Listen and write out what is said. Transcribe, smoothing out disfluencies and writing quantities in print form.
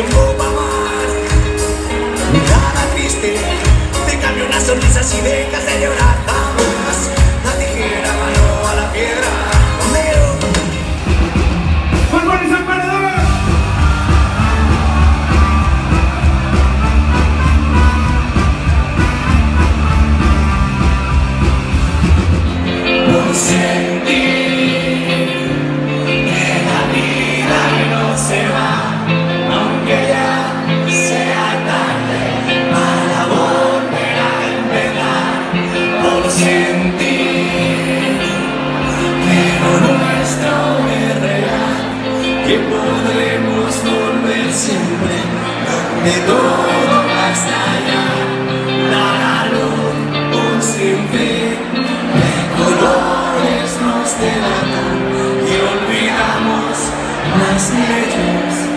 tiempo para amar. Nada triste, te cambio una sonrisa si dejas de llorar. Vamos, la tijera, mano a la piedra. Conmigo. ¡Fútbol y San Paredón! Por sentir que la vida no se va, aunque ya sea tarde para volver a empezar. Por sentir que lo nuestro es real, que podremos volver siempre, donde todo hasta allá dará luz, un sinfín de colores nos delatan y olvidamos las leyes.